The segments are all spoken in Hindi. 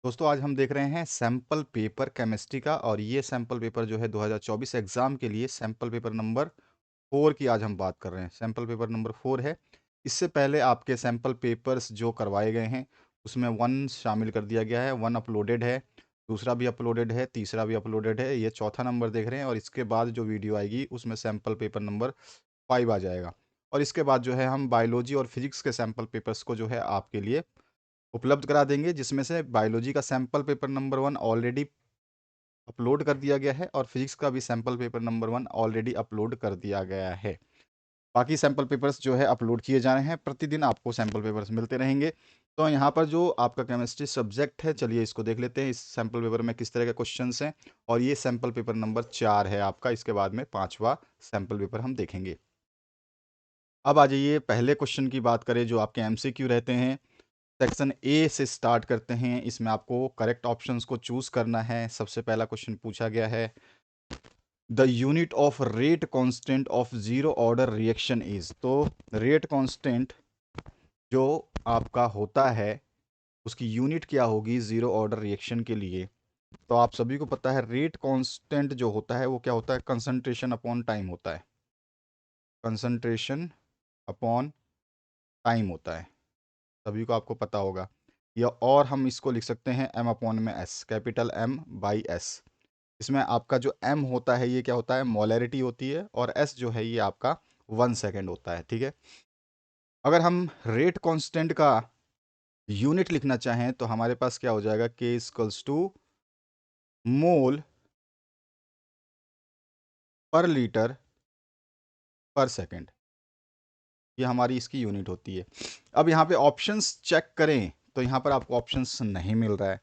दोस्तों आज हम देख रहे हैं सैंपल पेपर केमिस्ट्री का और ये सैंपल पेपर जो है 2024 एग्जाम के लिए सैंपल पेपर नंबर 4 की आज हम बात कर रहे हैं। सैंपल पेपर नंबर 4 है। इससे पहले आपके सैंपल पेपर्स जो करवाए गए हैं उसमें 1 शामिल कर दिया गया है, 1 अपलोडेड है, दूसरा भी अपलोडेड है, तीसरा भी अपलोडेड है, ये चौथा नंबर देख रहे हैं और इसके बाद जो वीडियो आएगी उसमें सैंपल पेपर नंबर 5 आ जाएगा। और इसके बाद जो है हम बायोलॉजी और फिजिक्स के सैंपल पेपर्स को जो है आपके लिए उपलब्ध करा देंगे, जिसमें से बायोलॉजी का sample paper number 1 already upload कर दिया गया है और फिजिक्स का भी sample paper number 1 already upload कर दिया गया है। बाकी सैंपल पेपर्स जो है अपलोड किए जा रहे हैं, प्रतिदिन आपको सैंपल पेपर्स मिलते रहेंगे। तो यहाँ पर जो आपका केमिस्ट्री सब्जेक्ट है, चलिए इसको देख लेते हैं इस सैंपल पेपर में किस तरह के क्वेश्चंस हैं। और ये सैंपल पेपर नंबर 4 है आपका, इसके बाद में 5वां सैंपल पेपर हम देखेंगे। अब आ जाइए पहले क्वेश्चन की बात करें जो आपके एमसीक्यू रहते हैं। सेक्शन ए से स्टार्ट करते हैं। इसमें आपको करेक्ट ऑप्शंस को चूज करना है। सबसे पहला क्वेश्चन पूछा गया है, the unit of rate constant of zero order reaction is. तो रेट कांस्टेंट जो आपका होता है उसकी यूनिट क्या होगी जीरो ऑर्डर रिएक्शन के लिए। तो आप सभी को पता है रेट कांस्टेंट जो होता है वो क्या होता है, कंसंट्रेशन अपॉन टाइम होता है। कंसंट्रेशन अपॉन टाइम होता है, सभी को आपको पता होगा। या और हम इसको लिख सकते हैं एम अपॉन में S, capital M by S. इसमें आपका जो एम होता है ये क्या होता है, मोलैरिटी होती है, और एस जो है ये आपका 1 सेकेंड होता है। ठीक है, अगर हम रेट कांस्टेंट का यूनिट लिखना चाहें तो हमारे पास क्या हो जाएगा, के इक्वल्स टू मोल पर लीटर पर सेकेंड, ये हमारी इसकी यूनिट होती है। अब यहाँ पे ऑप्शंस चेक करें तो यहाँ पर आपको ऑप्शंस नहीं मिल रहा है,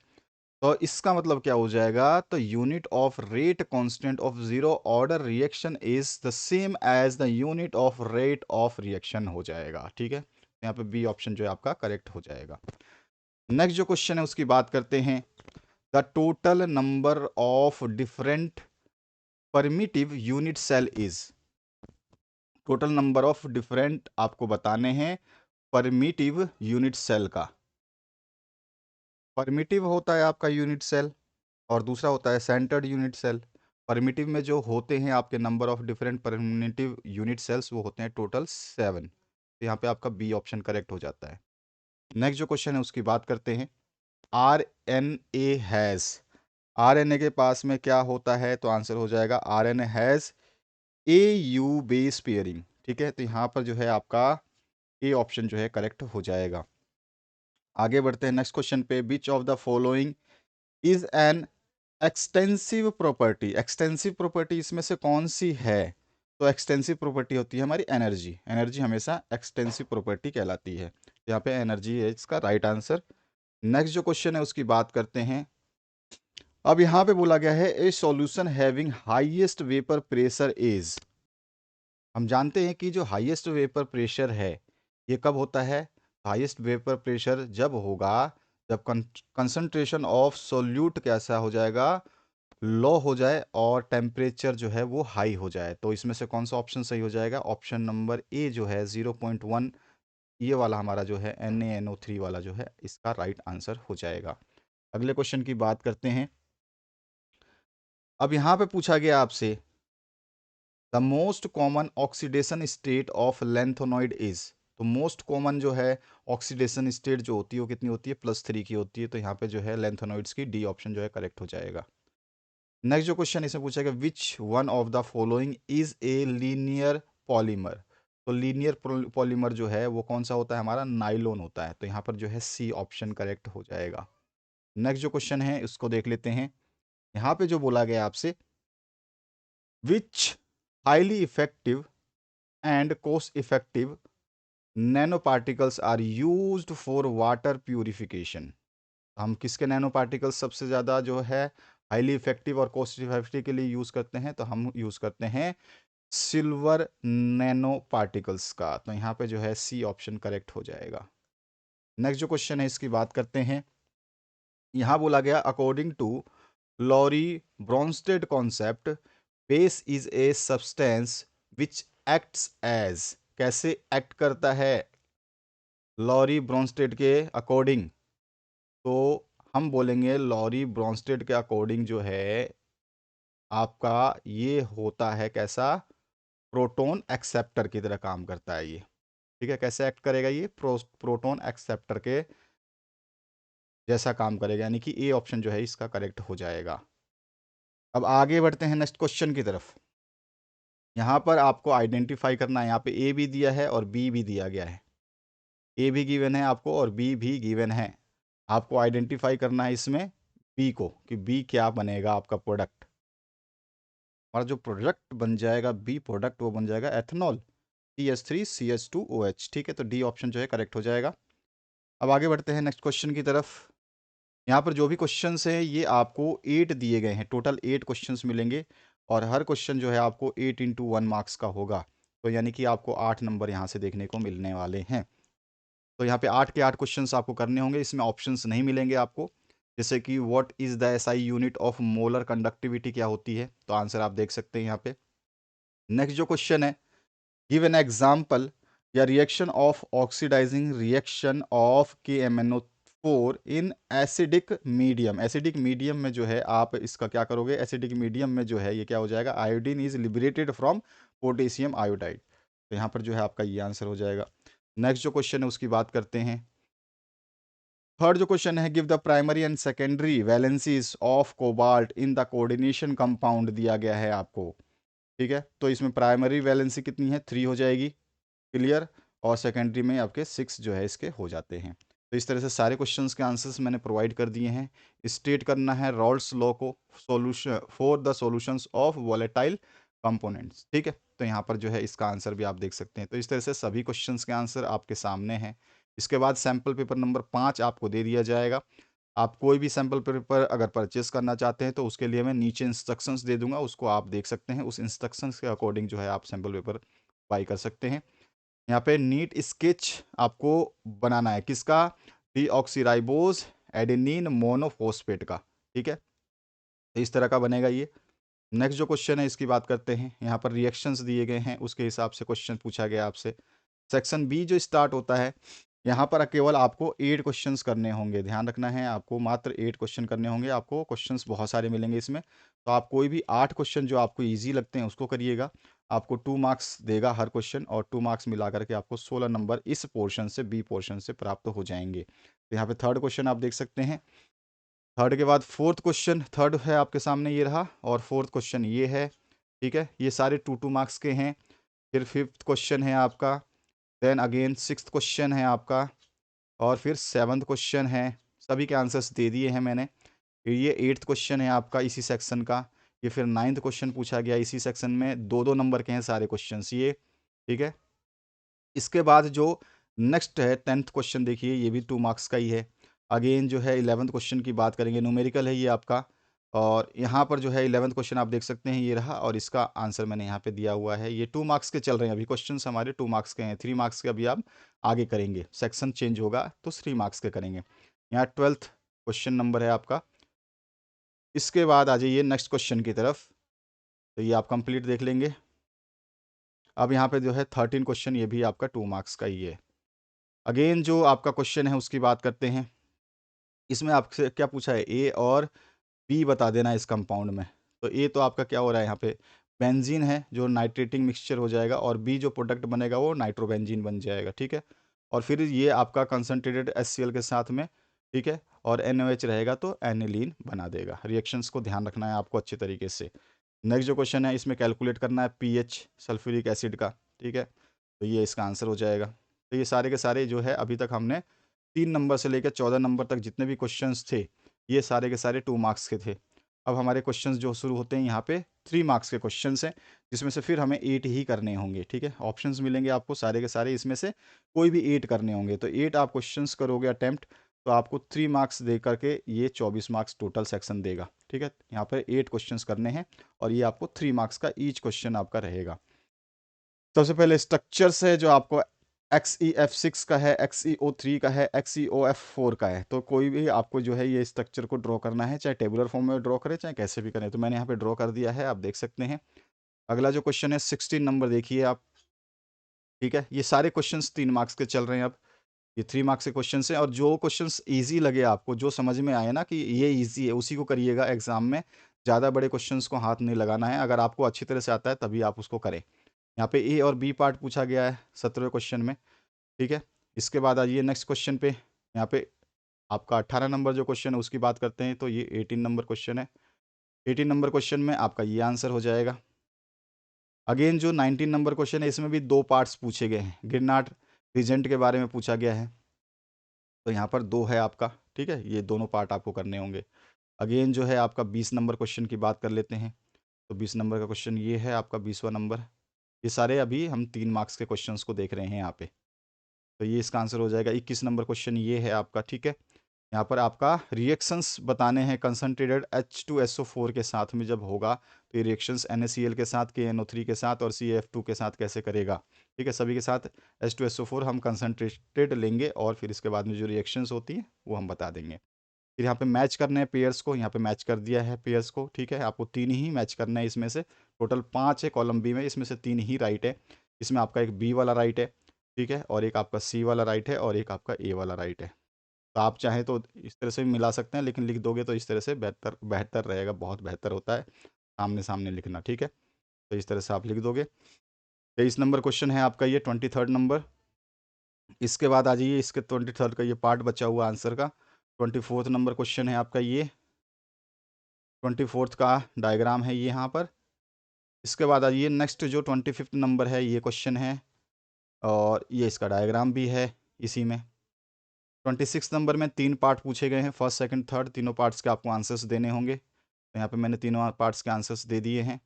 तो इसका मतलब क्या हो जाएगा, तो unit of rate constant of zero order reaction is the same as the unit of rate of reaction हो जाएगा। ठीक है, यहाँ पे बी ऑप्शन जो है आपका करेक्ट हो जाएगा। नेक्स्ट जो क्वेश्चन है उसकी बात करते हैं, the total number of different primitive unit cell is. Total number of different आपको बताने हैं परमिटिव यूनिट सेल का। परमिटिव होता है आपका यूनिट सेल और दूसरा होता है सेंटर्ड यूनिट सेल। परमिटिव में जो होते हैं आपके number of different primitive unit cells वो होते हैं टोटल 7। तो यहाँ पे आपका बी ऑप्शन करेक्ट हो जाता है। नेक्स्ट जो क्वेश्चन है उसकी बात करते हैं, R N A has. R N A के पास में क्या होता है, तो आंसर हो जाएगा R N A has A U base pairing. ठीक है, तो यहाँ पर जो है आपका ए ऑप्शन जो है करेक्ट हो जाएगा। आगे बढ़ते हैं नेक्स्ट क्वेश्चन पे, which of the following is an extensive property. Extensive property इसमें से कौन सी है, तो एक्सटेंसिव प्रॉपर्टी होती है हमारी एनर्जी। एनर्जी हमेशा एक्सटेंसिव प्रॉपर्टी कहलाती है, यहाँ पे एनर्जी है इसका राइट आंसर। नेक्स्ट जो क्वेश्चन है उसकी बात करते हैं। अब यहाँ पे बोला गया है, ए solution having highest vapour pressure is. हम जानते हैं कि जो हाईएस्ट वेपर प्रेशर है ये कब होता है, हाईएस्ट वेपर प्रेशर जब होगा जब कंसंट्रेशन ऑफ सोल्यूट कैसा हो जाएगा, लो हो जाए और टेम्परेचर जो है वो हाई हो जाए। तो इसमें से कौन सा ऑप्शन सही हो जाएगा, ऑप्शन नंबर ए जो है 0.1, ये वाला हमारा जो है NaNO3 वाला जो है इसका राइट आंसर हो जाएगा। अगले क्वेश्चन की बात करते हैं। अब यहाँ पे पूछा गया आपसे, the most common oxidation state of lanthanoid is. तो मोस्ट कॉमन जो है ऑक्सीडेशन स्टेट जो होती है वो कितनी होती है, +3 की होती है। तो यहाँ पे जो है लेंथोनॉइड्स की डी ऑप्शन जो है करेक्ट हो जाएगा। नेक्स्ट जो क्वेश्चन इसमें पूछा गया, which one of the following is a linear polymer. तो लीनियर पॉलीमर जो है वो कौन सा होता है, हमारा नाइलॉन होता है। तो यहाँ पर जो है सी ऑप्शन करेक्ट हो जाएगा। नेक्स्ट जो क्वेश्चन है उसको देख लेते हैं। यहाँ पे जो बोला गया आपसे, which highly effective and cost effective nano particles are used for water purification. हम किसके नैनो पार्टिकल्स सबसे ज़्यादा जो है हाईली इफेक्टिव और कॉस्ट इफेक्टिव के लिए यूज़ करते हैं, तो हम यूज़ करते हैं सिल्वर नैनो पार्टिकल्स का। तो यहाँ पे जो है सी ऑप्शन करेक्ट हो जाएगा। नेक्स्ट जो क्वेश्चन है इसकी बात करते हैं। यहाँ बोला गया, according to Lowry Bronsted concept, base is a substance which acts as. कैसे एक्ट करता है लॉरी ब्रॉन्स्टेड के अकॉर्डिंग, तो हम बोलेंगे लॉरी ब्रॉन्स्टेड के अकॉर्डिंग जो है आपका ये होता है कैसा, प्रोटॉन एक्सेप्टर की तरह काम करता है ये। ठीक है, कैसे एक्ट करेगा ये, प्रोटॉन एक्सेप्टर के जैसा काम करेगा, यानी कि ए ऑप्शन जो है इसका करेक्ट हो जाएगा। अब आगे बढ़ते हैं नेक्स्ट क्वेश्चन की तरफ। यहाँ पर आपको आइडेंटिफाई करना है, यहाँ पे ए भी दिया है और बी भी दिया गया है। ए भी गिवन है आपको और बी भी गिवन है। आपको आइडेंटिफाई करना है इसमें बी को, कि बी क्या बनेगा आपका प्रोडक्ट। और जो प्रोडक्ट बन जाएगा बी प्रोडक्ट, वो बन जाएगा एथेनॉल, CH3CH2OH। ठीक है, तो डी ऑप्शन जो है करेक्ट हो जाएगा। अब आगे बढ़ते हैं नेक्स्ट क्वेश्चन की तरफ। यहाँ पर जो भी क्वेश्चंस हैं ये आपको 8 दिए गए हैं, टोटल 8 क्वेश्चंस मिलेंगे और हर क्वेश्चन जो है आपको 8 इंटू 1 मार्क्स का होगा। तो यानी कि आपको 8 नंबर यहाँ से देखने को मिलने वाले हैं। तो यहाँ पे 8 के 8 क्वेश्चंस आपको करने होंगे, इसमें ऑप्शंस नहीं मिलेंगे आपको। जैसे कि what is the SI unit of molar conductivity क्या होती है, तो आंसर आप देख सकते हैं यहाँ पे। नेक्स्ट जो क्वेश्चन है, गिव एन एग्जाम्पल या reaction of oxidizing reaction of KMnO4 in acidic medium. Acidic medium में जो है आप इसका क्या करोगे, एसिडिक मीडियम में जो है ये क्या हो जाएगा, iodine is liberated from potassium iodide. तो यहाँ पर जो है आपका ये आंसर हो जाएगा। नेक्स्ट जो क्वेश्चन है उसकी बात करते हैं। थर्ड जो क्वेश्चन है, give the primary and secondary valencies of cobalt in the coordination compound दिया गया है आपको। ठीक है, तो इसमें प्राइमरी वैलेंसी कितनी है, 3 हो जाएगी, क्लियर। और सेकेंडरी में आपके 6 जो है इसके हो जाते हैं। तो इस तरह से सारे क्वेश्चंस के आंसर्स मैंने प्रोवाइड कर दिए हैं। स्टेट करना है रॉल्स लॉ को, solution for the solutions of volatile components. ठीक है, तो यहाँ पर जो है इसका आंसर भी आप देख सकते हैं। तो इस तरह से सभी क्वेश्चंस के आंसर आपके सामने हैं। इसके बाद सैम्पल पेपर नंबर 5 आपको दे दिया जाएगा। आप कोई भी सैम्पल पेपर अगर परचेस करना चाहते हैं तो उसके लिए मैं नीचे इंस्ट्रक्शंस दे दूंगा, उसको आप देख सकते हैं। उस इंस्ट्रक्शंस के अकॉर्डिंग जो है आप सैम्पल पेपर बाई कर सकते हैं। यहाँ पे नीट स्केच आपको बनाना है किसका, डीऑक्सीराइबोज एडेनिन मोनोफॉस्फेट का। ठीक है, तो इस तरह का बनेगा ये। नेक्स्ट जो क्वेश्चन है इसकी बात करते हैं। यहाँ पर रिएक्शंस दिए गए हैं, उसके हिसाब से क्वेश्चन पूछा गया आपसे। सेक्शन बी जो स्टार्ट होता है, यहाँ पर केवल आपको 8 क्वेश्चंस करने होंगे। ध्यान रखना है, आपको मात्र 8 क्वेश्चन करने होंगे। आपको क्वेश्चंस बहुत सारे मिलेंगे इसमें, तो आप कोई भी 8 क्वेश्चन जो आपको ईजी लगते हैं उसको करिएगा। आपको 2 मार्क्स देगा हर क्वेश्चन, और 2 मार्क्स मिला करके आपको 16 नंबर इस पोर्शन से, बी पोर्शन से प्राप्त हो जाएंगे। तो यहाँ पे थर्ड क्वेश्चन आप देख सकते हैं। थर्ड के बाद फोर्थ क्वेश्चन, थर्ड है आपके सामने ये रहा, और फोर्थ क्वेश्चन ये है। ठीक है, ये सारे 2-2 मार्क्स के हैं। फिर फिफ्थ क्वेश्चन है आपका, देन अगेन सिक्स्थ क्वेश्चन है आपका, और फिर सेवन्थ क्वेश्चन है। सभी के आंसर्स दे दिए हैं मैंने। फिर ये एट्थ क्वेश्चन है आपका इसी सेक्शन का। ये फिर नाइन्थ क्वेश्चन पूछा गया इसी सेक्शन में, 2-2 नंबर के हैं सारे क्वेश्चंस ये। ठीक है, इसके बाद जो नेक्स्ट है 10th क्वेश्चन, देखिए ये भी 2 मार्क्स का ही है। अगेन जो है 11th क्वेश्चन की बात करेंगे, न्यूमेरिकल है ये आपका। और यहाँ पर जो है 11th क्वेश्चन आप देख सकते हैं ये रहा, और इसका आंसर मैंने यहाँ पे दिया हुआ है। ये 2 मार्क्स के चल रहे हैं अभी क्वेश्चंस हमारे, 2 मार्क्स के हैं। 3 मार्क्स के अभी आप आगे करेंगे, सेक्शन चेंज होगा तो 3 मार्क्स के करेंगे। यहाँ 12th क्वेश्चन नंबर है आपका। इसके बाद आ जाइए नेक्स्ट क्वेश्चन की तरफ, तो ये आप कंप्लीट देख लेंगे। अब यहाँ पे जो है 13 क्वेश्चन, ये भी आपका 2 मार्क्स का ही है। अगेन जो आपका क्वेश्चन है उसकी बात करते हैं। इसमें आपसे क्या पूछा है, ए और बी बता देना इस कंपाउंड में। तो ए तो आपका क्या हो रहा है यहाँ पे, बेंजीन है जो नाइट्रेटिंग मिक्सचर हो जाएगा, और बी जो प्रोडक्ट बनेगा वो नाइट्रोबेंजीन बन जाएगा। ठीक है, और फिर ये आपका कंसनट्रेटेड HCl के साथ में, ठीक है, और NOH रहेगा तो एनिलीन बना देगा। रिएक्शंस को ध्यान रखना है आपको अच्छे तरीके से। नेक्स्ट जो क्वेश्चन है इसमें कैलकुलेट करना है pH सल्फ्यूरिक एसिड का। ठीक है, तो ये इसका आंसर हो जाएगा। तो ये सारे के सारे जो है अभी तक हमने 3 नंबर से लेकर 14 नंबर तक जितने भी क्वेश्चंस थे, ये सारे के सारे 2 मार्क्स के थे। अब हमारे क्वेश्चंस जो शुरू होते हैं यहाँ पे 3 मार्क्स के क्वेश्चंस हैं, जिसमें से फिर हमें 8 ही करने होंगे। ठीक है, ऑप्शंस मिलेंगे आपको सारे के सारे, इसमें से कोई भी 8 करने होंगे। तो 8 आप क्वेश्चंस करोगे अटेम्प्ट, तो आपको 3 मार्क्स दे करके ये 24 मार्क्स टोटल सेक्शन देगा। ठीक है, यहाँ पर 8 क्वेश्चंस करने हैं, और ये आपको 3 मार्क्स का ईच क्वेश्चन आपका रहेगा। सबसे पहले स्ट्रक्चर्स है जो आपको XeF6 का है, XeO3 का है, XeOF4 का है। तो कोई भी आपको जो है ये स्ट्रक्चर को ड्रॉ करना है, चाहे टेबुलर फॉर्म में ड्रॉ करें चाहे कैसे भी करें। तो मैंने यहाँ पे ड्रॉ कर दिया है, आप देख सकते हैं। अगला जो क्वेश्चन है 16 नंबर देखिए आप। ठीक है, ये सारे क्वेश्चंस 3 मार्क्स के चल रहे हैं अब। ये 3 मार्क्स के क्वेश्चन हैं, और जो क्वेश्चंस ईजी लगे आपको, जो समझ में आए ना कि ये ईजी है, उसी को करिएगा एग्जाम में। ज़्यादा बड़े क्वेश्चंस को हाथ नहीं लगाना है, अगर आपको अच्छी तरह से आता है तभी आप उसको करें। यहाँ पे ए और बी पार्ट पूछा गया है 17वें क्वेश्चन में, ठीक है। इसके बाद आइए नेक्स्ट क्वेश्चन पे। यहाँ पे आपका 18 नंबर जो क्वेश्चन है उसकी बात करते हैं, तो ये 18 नंबर क्वेश्चन है। 18 नंबर क्वेश्चन में आपका ये आंसर हो जाएगा। अगेन जो 19 नंबर क्वेश्चन है, इसमें भी 2 पार्ट्स पूछे गए हैं, गिरनाट रीजेंट के बारे में पूछा गया है, तो यहाँ पर 2 है आपका, ठीक है। ये दोनों पार्ट आपको करने होंगे। अगेन जो है आपका 20 नंबर क्वेश्चन की बात कर लेते हैं, तो 20 नंबर का क्वेश्चन ये है आपका 20वां नंबर। ये सारे अभी हम 3 मार्क्स के क्वेश्चंस को देख रहे हैं यहाँ पे, तो ये इसका आंसर हो जाएगा। 21 नंबर क्वेश्चन ये है आपका, ठीक है। यहाँ पर आपका रिएक्शंस बताने हैं कंसनट्रेटेड H2SO4 के साथ में जब होगा, तो ये रिएक्शंस NaCl के साथ, KNO3 के साथ और CaF2 के साथ कैसे करेगा, ठीक है। सभी के साथ H2SO4 हम कंसनट्रेटेड लेंगे, और फिर इसके बाद में जो रिएक्शंस होती हैं वो हम बता देंगे। फिर यहाँ पे मैच करने हैं पेयर्स को, यहाँ पे मैच कर दिया है पेयर्स को, ठीक है। आपको 3 ही मैच करना है, इसमें से टोटल 5 है कॉलम बी में, इसमें से 3 ही राइट है। इसमें आपका एक बी वाला राइट है, ठीक है, और एक आपका सी वाला राइट है, और एक आपका ए वाला राइट है। तो आप चाहें तो इस तरह से भी मिला सकते हैं, लेकिन लिख दोगे तो इस तरह से बेहतर बेहतर रहेगा, बहुत बेहतर होता है सामने सामने लिखना, ठीक है। तो इस तरह से आप लिख दोगे। 23 नंबर क्वेश्चन है आपका ये 23rd नंबर। इसके बाद आ जाइए, इसके 23rd का ये पार्ट बचा हुआ आंसर का। 24th नंबर क्वेश्चन है आपका ये, 24th का डायग्राम है ये यहाँ पर। इसके बाद आ जाइए नेक्स्ट जो 25th नंबर है ये क्वेश्चन है, और ये इसका डायग्राम भी है इसी में। 26 नंबर में 3 पार्ट पूछे गए हैं, फर्स्ट सेकंड थर्ड, तीनों पार्ट्स के आपको आंसर्स देने होंगे। तो यहाँ पे मैंने तीनों पार्ट्स के आंसर्स दे दिए हैं।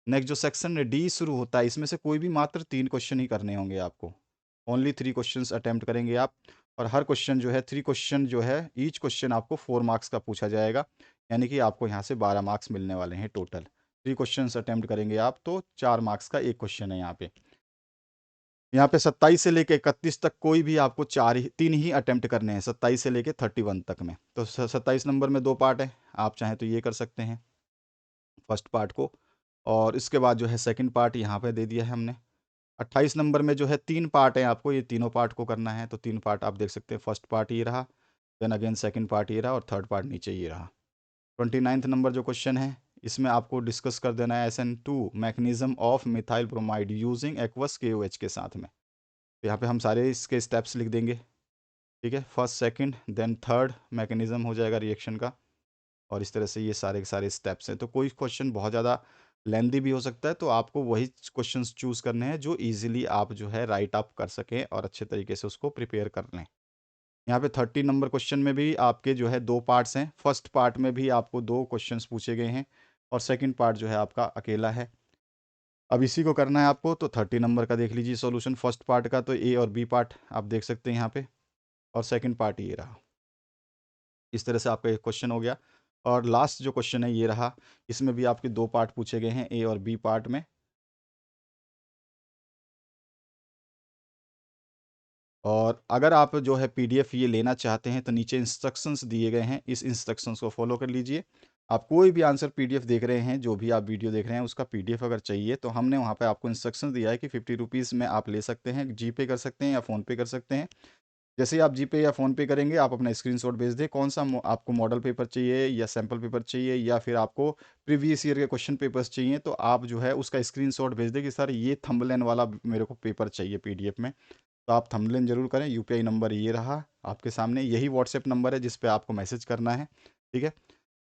नेक्स्ट जो सेक्शन डी शुरू होता है, इसमें से कोई भी मात्र 3 क्वेश्चन ही करने होंगे आपको। ओनली 3 क्वेश्चंस अटेम्प्ट करेंगे आप, और हर क्वेश्चन जो है 3 क्वेश्चन जो है, ईच क्वेश्चन आपको 4 मार्क्स का पूछा जाएगा, यानी कि आपको यहाँ से 12 मार्क्स मिलने वाले हैं टोटल। 3 क्वेश्चंस अटेम्प्ट करेंगे आप, तो 4 मार्क्स का एक क्वेश्चन है यहाँ पे। यहाँ पे 27 से लेके 31 तक कोई भी आपको 3 ही अटेम्प्ट करने हैं, 27 से लेके 31 तक में। तो 27 नंबर में 2 पार्ट है, आप चाहें तो ये कर सकते हैं फर्स्ट पार्ट को, और इसके बाद जो है सेकंड पार्ट यहाँ पे दे दिया है हमने। 28 नंबर में जो है 3 पार्ट है, आपको ये तीनों पार्ट को करना है, तो 3 पार्ट आप देख सकते हैं। फर्स्ट पार्ट ये रहा, देन अगेन सेकंड पार्ट ये रहा, और थर्ड पार्ट नीचे ये रहा। 29th नंबर जो क्वेश्चन है, इसमें आपको डिस्कस कर देना है SN2 mechanism of methyl bromide using aqueous KOH के साथ में। तो यहाँ पे हम सारे इसके स्टेप्स लिख देंगे, ठीक है। First second then third mechanism हो जाएगा रिएक्शन का, और इस तरह से ये सारे के सारे स्टेप्स हैं। तो कोई क्वेश्चन बहुत ज़्यादा लेंदी भी हो सकता है, तो आपको वही क्वेश्चंस चूज़ करने हैं जो इजीली आप जो है राइट अप कर सकें और अच्छे तरीके से उसको प्रिपेयर कर लें। यहाँ पे 30 नंबर क्वेश्चन में भी आपके जो है 2 पार्ट्स हैं। फर्स्ट पार्ट में भी आपको 2 क्वेश्चंस पूछे गए हैं, और सेकंड पार्ट जो है आपका अकेला है। अब इसी को करना है आपको, तो 30 नंबर का देख लीजिए सॉल्यूशन फर्स्ट पार्ट का, तो ए और बी पार्ट आप देख सकते हैं यहाँ पे, और सेकंड पार्ट ये रहा। इस तरह से आपका एक क्वेश्चन हो गया। और लास्ट जो क्वेश्चन है ये रहा, इसमें भी आपके 2 पार्ट पूछे गए हैं, ए और बी पार्ट में। और अगर आप जो है पीडीएफ ये लेना चाहते हैं, तो नीचे इंस्ट्रक्शंस दिए गए हैं, इस इंस्ट्रक्शंस को फॉलो कर लीजिए। आप कोई भी आंसर पीडीएफ देख रहे हैं, जो भी आप वीडियो देख रहे हैं, उसका पीडीएफ अगर चाहिए, तो हमने वहाँ पे आपको इंस्ट्रक्शंस दिया है कि 50 रुपीज़ में आप ले सकते हैं, जीपे कर सकते हैं या फ़ोनपे कर सकते हैं। जैसे ही आप जीपे या फ़ोनपे करेंगे, आप अपना स्क्रीनशॉट भेज दें, कौन सा आपको मॉडल पेपर चाहिए या सैम्पल पेपर चाहिए, या फिर आपको प्रीवियस ईयर के क्वेश्चन पेपर्स चाहिए, तो आप जो है उसका स्क्रीनशॉट भेज दें कि सर ये थंबनेल वाला मेरे को पेपर चाहिए पीडीएफ में। तो आप थंबनेल ज़रूर करें। यूपीआई नंबर ये रहा आपके सामने, यही व्हाट्सएप नंबर है जिस पे आपको मैसेज करना है, ठीक है।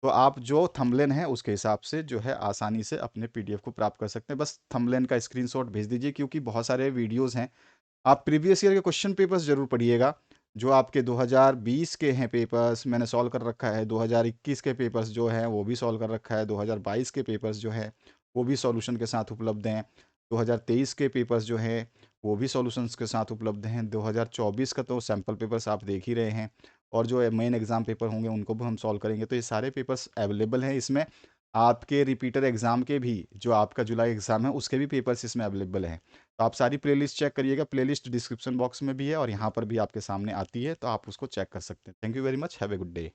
तो आप जो थंबनेल है उसके हिसाब से जो है आसानी से अपने पीडीएफ को प्राप्त कर सकते हैं। बस थंबनेल का स्क्रीनशॉट भेज दीजिए, क्योंकि बहुत सारे वीडियोज़ हैं। आप प्रीवियस ईयर के क्वेश्चन पेपर्स ज़रूर पढ़िएगा, जो आपके 2020 के हैं पेपर्स मैंने सॉल्व कर रखा है, 2021 के पेपर्स जो हैं वो भी सॉल्व कर रखा है, 2022 के पेपर्स जो हैं वो भी सॉल्यूशन के साथ उपलब्ध हैं, 2023 के पेपर्स जो हैं वो भी सॉल्यूशंस के साथ उपलब्ध हैं, 2024 का तो सैम्पल पेपर्स आप देख ही रहे हैं, और जो मेन एग्ज़ाम पेपर होंगे उनको भी हम सॉल्व करेंगे। तो ये सारे पेपर्स अवेलेबल हैं इसमें। आपके रिपीटर एग्ज़ाम के भी, जो आपका जुलाई एग्ज़ाम है उसके भी पेपर्स इसमें अवेलेबल हैं। तो आप सारी प्लेलिस्ट चेक करिएगा, प्लेलिस्ट डिस्क्रिप्शन बॉक्स में भी है और यहाँ पर भी आपके सामने आती है, तो आप उसको चेक कर सकते हैं। Thank you very much, have a good day.